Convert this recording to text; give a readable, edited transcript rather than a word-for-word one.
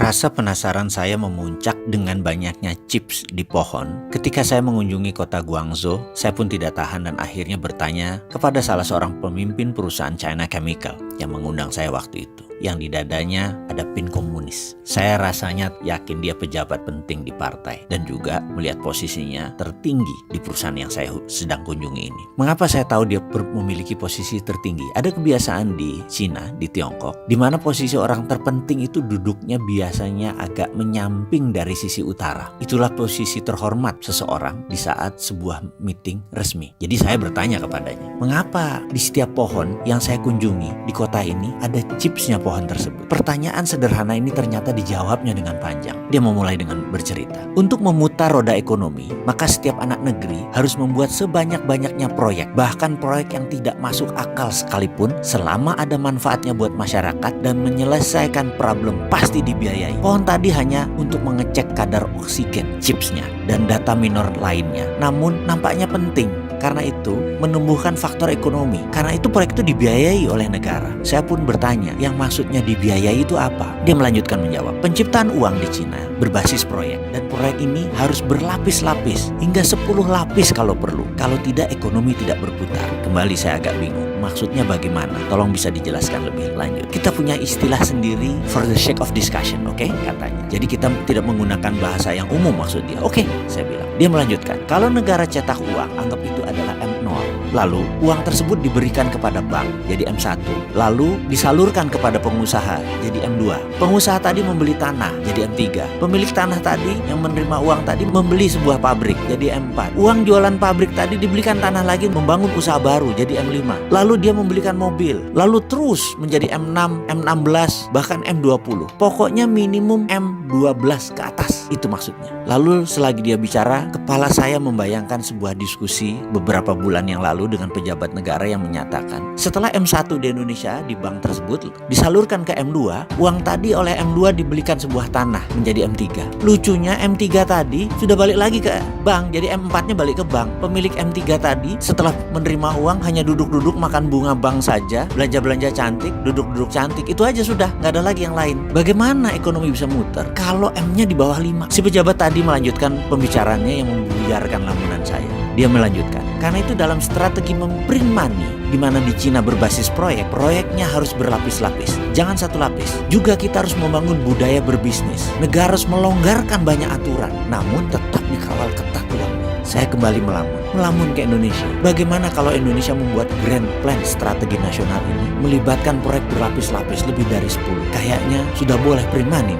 Rasa penasaran saya memuncak dengan banyaknya chips di pohon. Ketika saya mengunjungi kota Guangzhou, saya pun tidak tahan dan akhirnya bertanya kepada salah seorang pemimpin perusahaan China Chemical yang mengundang saya waktu itu. Yang di dadanya ada pin komunis. Saya rasanya yakin dia pejabat penting di partai dan juga melihat posisinya tertinggi di perusahaan yang saya sedang kunjungi ini. Mengapa saya tahu dia memiliki posisi tertinggi? Ada kebiasaan di Cina, di Tiongkok, di mana posisi orang terpenting itu duduknya biasanya agak menyamping dari sisi utara. Itulah posisi terhormat seseorang di saat sebuah meeting resmi. Jadi saya bertanya kepadanya, mengapa di setiap pohon yang saya kunjungi di kota ini ada chipsnya pohon tersebut? Pertanyaan sederhana ini ternyata dijawabnya dengan panjang. Dia memulai dengan bercerita, untuk memutar roda ekonomi, maka setiap anak negeri harus membuat sebanyak-banyaknya proyek, bahkan proyek yang tidak masuk akal sekalipun, selama ada manfaatnya buat masyarakat dan menyelesaikan problem pasti dibiayai. Pohon tadi hanya untuk mengecek kadar oksigen chipsnya dan data minor lainnya, namun nampaknya penting. Karena itu menumbuhkan faktor ekonomi. Karena itu proyek itu dibiayai oleh negara. Saya pun bertanya, yang maksudnya dibiayai itu apa? Dia melanjutkan menjawab, penciptaan uang di Cina berbasis proyek. Dan proyek ini harus berlapis-lapis, hingga 10 lapis kalau perlu. Kalau tidak, ekonomi tidak berputar. Kembali saya agak bingung. Maksudnya bagaimana? Tolong bisa dijelaskan lebih lanjut. Kita punya istilah sendiri for the sake of discussion, oke? Katanya. Jadi kita tidak menggunakan bahasa yang umum maksud dia. Oke, saya bilang. Dia melanjutkan, kalau negara cetak uang, anggap itu adalah M0. Lalu uang tersebut diberikan kepada bank, jadi M1. Lalu disalurkan kepada pengusaha, jadi M2. Pengusaha tadi membeli tanah, jadi M3. Pemilik tanah tadi yang menerima uang tadi membeli sebuah pabrik, jadi M4. Uang jualan pabrik tadi dibelikan tanah lagi membangun usaha baru, jadi M5. Lalu dia membelikan mobil, lalu terus menjadi M6, M16, bahkan M20. Pokoknya minimum M12 ke atas, itu maksudnya. Lalu selagi dia bicara, kepala saya membayangkan sebuah diskusi beberapa bulan yang lalu dengan pejabat negara yang menyatakan, setelah M1 di Indonesia di bank tersebut disalurkan ke M2, uang tadi oleh M2 dibelikan sebuah tanah menjadi M3. Lucunya M3 tadi sudah balik lagi ke bank, jadi M4-nya balik ke bank. Pemilik M3 tadi setelah menerima uang hanya duduk-duduk makan bunga bank saja, belanja-belanja cantik, duduk-duduk cantik, itu aja sudah, nggak ada lagi yang lain. Bagaimana ekonomi bisa muter kalau M-nya di bawah 5? Si pejabat tadi melanjutkan pembicaraannya yang membuyarkan lamunan saya. Dia melanjutkan, karena itu dalam strategi memprint money, di mana di Cina berbasis proyek, proyeknya harus berlapis-lapis, jangan satu lapis. Juga kita harus membangun budaya berbisnis. Negara harus melonggarkan banyak aturan, namun tetap dikawal ketat uangnya. Saya kembali melamun ke Indonesia. Bagaimana kalau Indonesia membuat grand plan strategi nasional ini, melibatkan proyek berlapis-lapis lebih dari 10? Kayaknya sudah boleh print money.